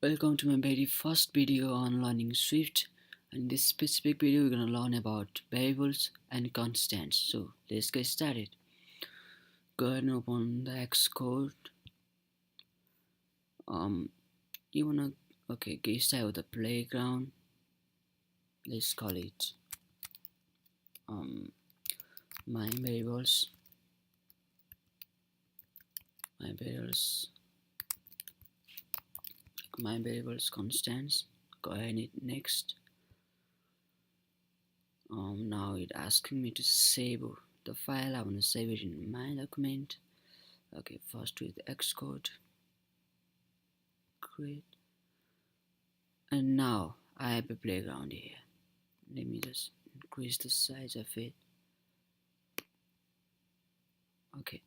Welcome to my very first video on learning Swift. In this specific video, we're gonna learn about variables and constants. So let's get started. Go ahead and open the Xcode. You wanna get started with the playground. Let's call it my variables. My variables constants. Go ahead and hit next. Now it's asking me to save the file. I want to save it in my document. Okay, first with Xcode, create, and now I have a playground here. Let me just increase the size of it. Okay,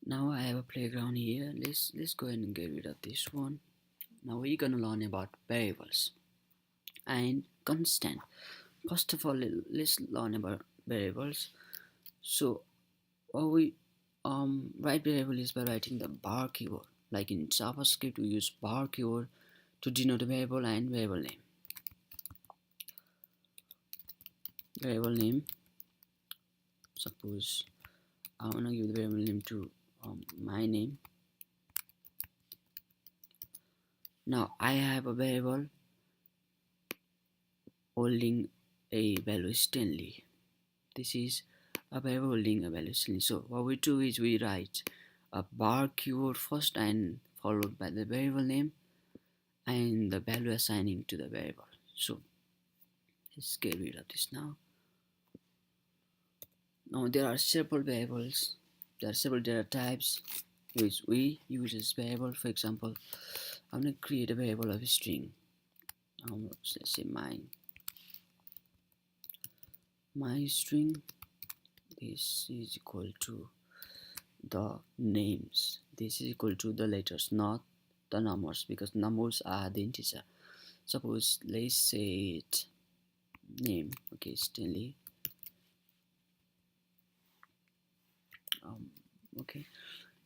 now I have a playground here. Let's go ahead and get rid of this one. Now we're gonna learn about variables and constant. First of all, let's learn about variables. So what we write variable is by writing the bar keyword. Like in JavaScript, we use bar keyword to denote a variable and variable name. Variable name, suppose I want to give the variable name to my name. Now I have a variable holding a value Stanley. This is a variable holding a value Stanley. So what we do is we write a bar keyword first and followed by the variable name and the value assigning to the variable. So let's get rid of this now. Now there are several variables, there are several data types which we use as variable. For example, I'm going to create a variable of a string. Let's say my string. This is equal to the names. This is equal to the letters, not the numbers, because numbers are the integer. Suppose let's say it name. Okay, Stanley. Okay,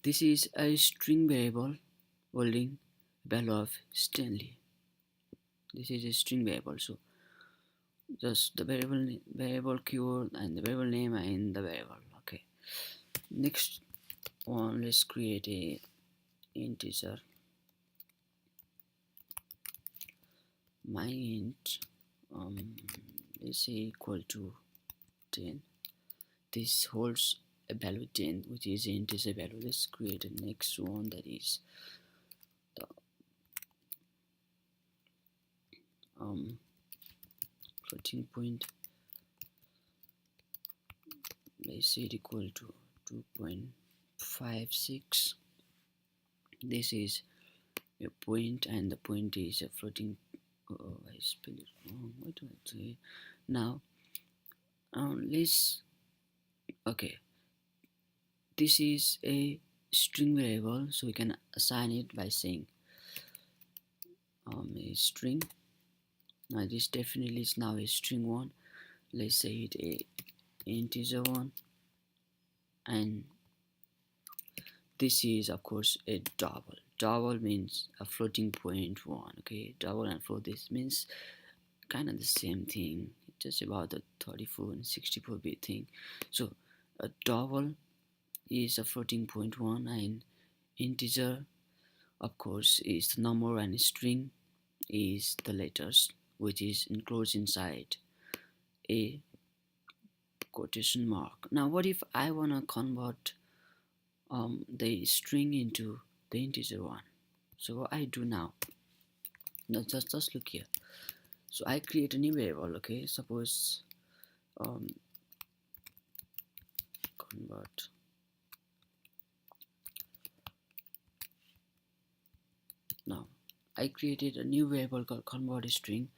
this is a string variable holding value of Stanley. This is a string variable, so just the variable keyword and the variable name and the variable. Okay, next one, let's create a integer. My int let's say equal to 10. This holds a value 10, which is an integer value. Let's create a next one, that is the floating point. Let's say it equal to 2.56. This is a point and the point is a floating. I spelled it wrong. What do I say now? Okay, this is a string variable, so we can assign it by saying a string. Now this definitely is now a string one. Let's say it a integer one, and this is of course a double means a floating point one. Okay, double and float, this means kind of the same thing, just about the 34 and 64-bit thing. So a double is a floating point one, and integer of course is the number, and string is the letters, which is enclosed inside a quotation mark. Now what if I want to convert the string into the integer one? So what I do now, just look here. So I create a new variable. Okay, suppose convert. Now I created a new variable called convert string,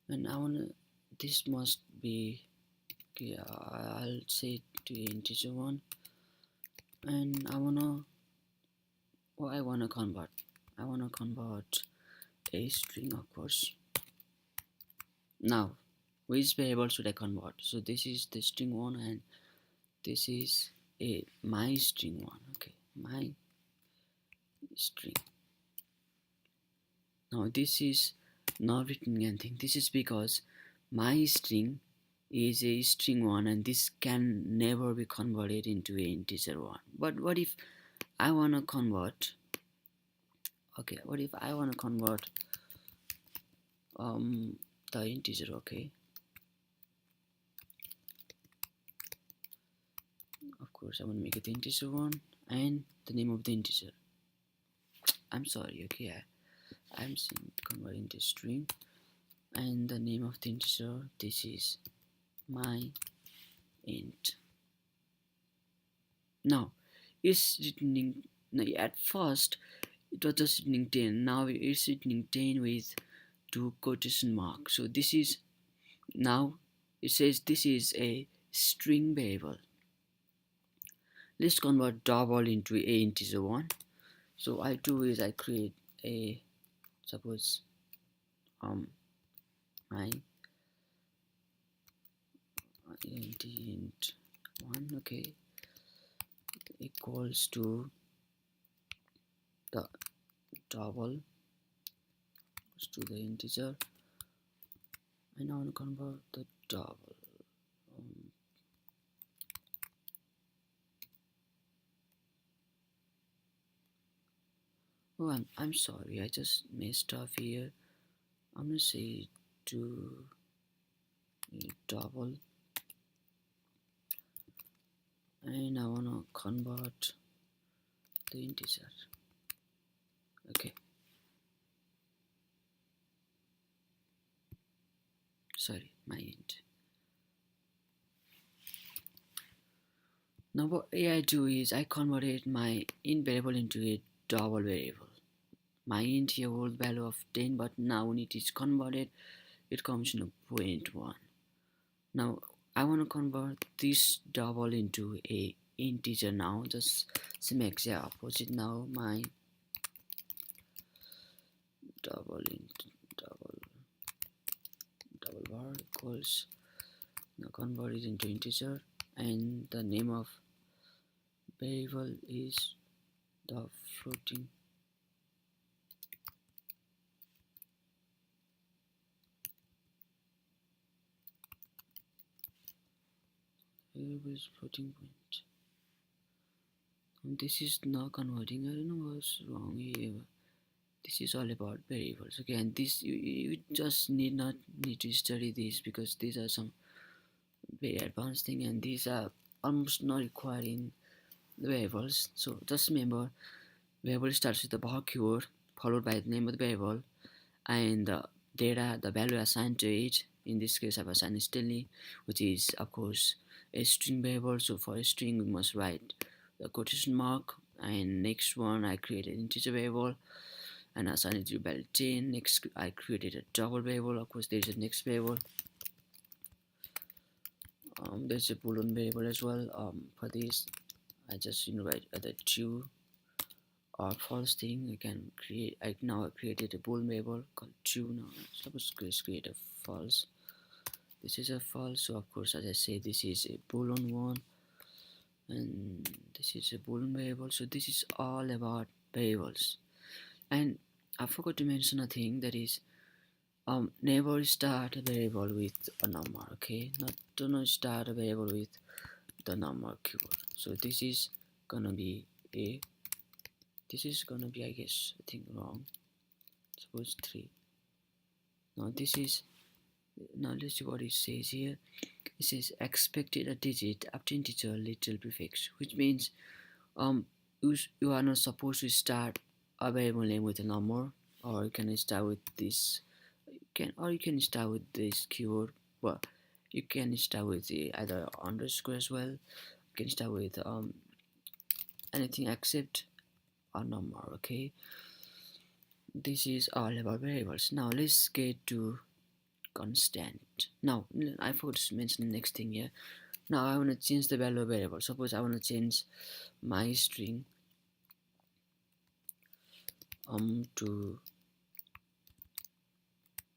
and I wanna, this must be, okay, I'll say to integer one, and I wanna convert a string, of course. Now which variable should I convert? So this is the string one, and this is a my string one. Okay, my string. Now this is not written anything. This is because my string is a string one, and this can never be converted into an integer one. But what if I wanna convert? Okay, what if I wanna convert the integer? Okay, of course I wanna make it the integer one and the name of the integer. I'm sorry. Okay, I'm saying convert into string and the name of the integer. This is my int. Now it's returning. Now, at first it was just returning 10. Now it's returning 10 with two quotation marks. So this is now it says this is a string variable. Let's convert double into a integer one. So I do is I create a, suppose my int one, okay, equals to the double to the integer, and I want to convert the double. Oh, I'm sorry, I just messed up here. I'm gonna say to double, and I wanna convert the integer. Okay, sorry, my int. Now what I do is I converted my int variable into a double variable. My int here holds value of 10, but now when it is converted, it comes in a 0.1. Now I want to convert this double into a integer. Now just same exact opposite. Now my double int double bar equals, now convert it into integer, and the name of variable is the floating variable is floating point. And this is not converting. I don't know what's wrong here. This is all about variables. Okay, and this you just not need to study this because these are some very advanced thing, and these are almost not required in the variables. So just remember, variable starts with the var keyword followed by the name of the variable and the data, the value assigned to it. In this case I've assigned string, which is of course a string variable. So for a string we must write the quotation mark, and next one I created an integer variable and assign it to value 10. Next I created a double variable. Of course there's a next variable. There's a boolean variable as well. For this I just write the true or false thing. I can create. I now created a boolean variable called true. Now suppose create a false. This is a false. So of course, as I say, this is a boolean one, and this is a boolean variable. So this is all about variables. And I forgot to mention a thing, that is, never start a variable with a number. Okay, do not start a variable with the number keyword. So this is gonna be a, this is gonna be, I guess, I think wrong. Suppose 3. Now this is, now let's see what it says here. It says expected a digit after integer little prefix, which means you are not supposed to start a variable name with a number, or you can start with this, you can start with this keyword. Well, you can start with the either underscore as well. You can start with anything except a number. Okay, this is all about variables. Now let's get to constant. Now I forgot to mention the next thing here. Now I want to change the value of variable. Suppose I want to change my string to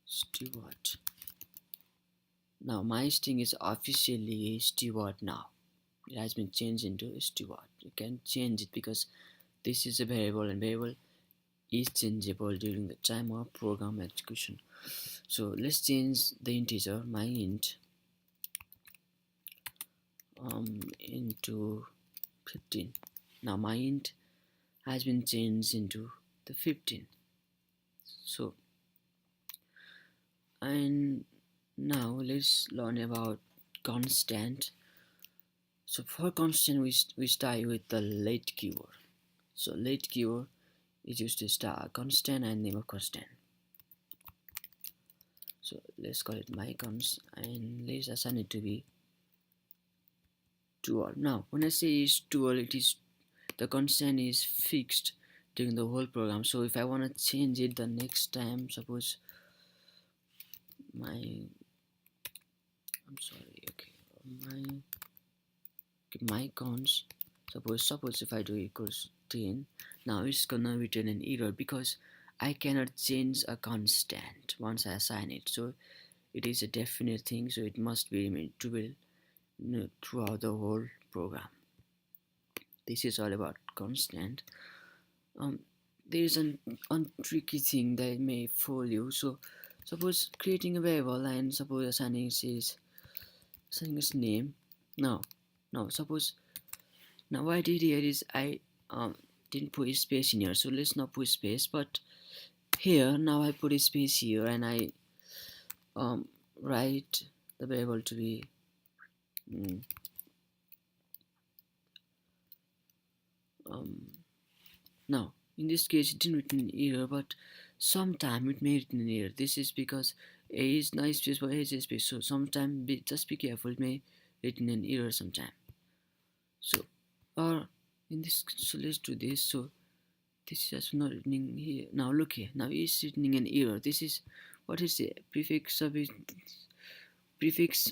steward. Now my string is officially a steward. Now it has been changed into a steward. You can change it because this is a variable, and variable is changeable during the time of program execution. So let's change the integer my int into 15. Now my int has been changed into the 15. So, and now let's learn about constant. So for constant we start with the let keyword. So let keyword is used to start a constant and name of constant. So let's call it my const and let's assign it to be 12. Now when I say is 12, it is the constant is fixed during the whole program. So if I want to change it the next time, suppose my I'm sorry, okay, my cons, suppose if I do equals 10, now it's gonna return an error because I cannot change a constant once I assign it. So it is a definite thing, so it must be remain true throughout the whole program. This is all about constant. um, there is an tricky thing that may fool you. So suppose creating a variable and suppose assigning its name. Now suppose now what I did here is I didn't put a space in here, so let's not put space, but here now I put a space here and I write the variable to be mm, now in this case it didn't written an error, but sometime it may written an error. This is because a is not space but a is space, so sometime just be careful, it may written an error sometime. So or in this, so let's do this. So this is also not written here. Now look here, now it's written an error. This is what is the prefix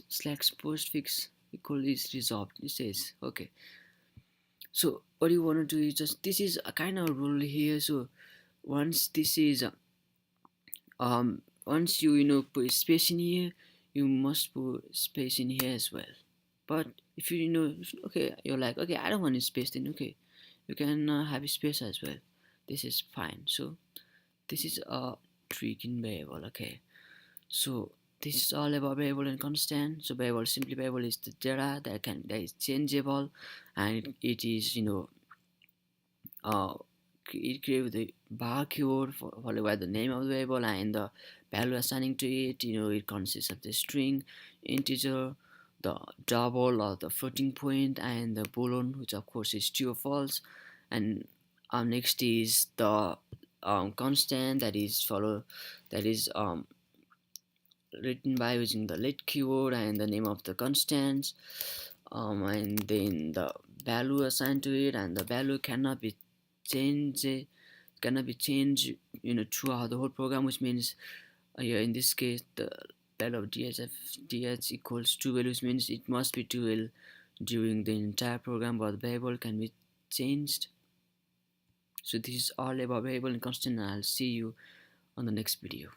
slash postfix equal is resolved, it says. Okay, so what you want to do is just, this is a kind of rule here. So once this is once you put space in here, you must put space in here as well. But if okay, you're like, okay, I don't want a space, then okay, you can have a space as well. This is fine. So this is a trick in variable. Okay, so this is all about variable and constant. So variable is the data that is changeable, and it is it creates the bar keyword followed by the name of the variable and the value assigning to it. It consists of the string, integer, the double or the floating point, and the boolean, which of course is true or false. And next is the constant that is written by using the let keyword and the name of the constants, and then the value assigned to it, and the value changed cannot be changed throughout the whole program, which means here in this case the value of dh equals 12, which means it must be 12 during the entire program, but the variable can be changed. So this is all about variable and constant, and I'll see you on the next video.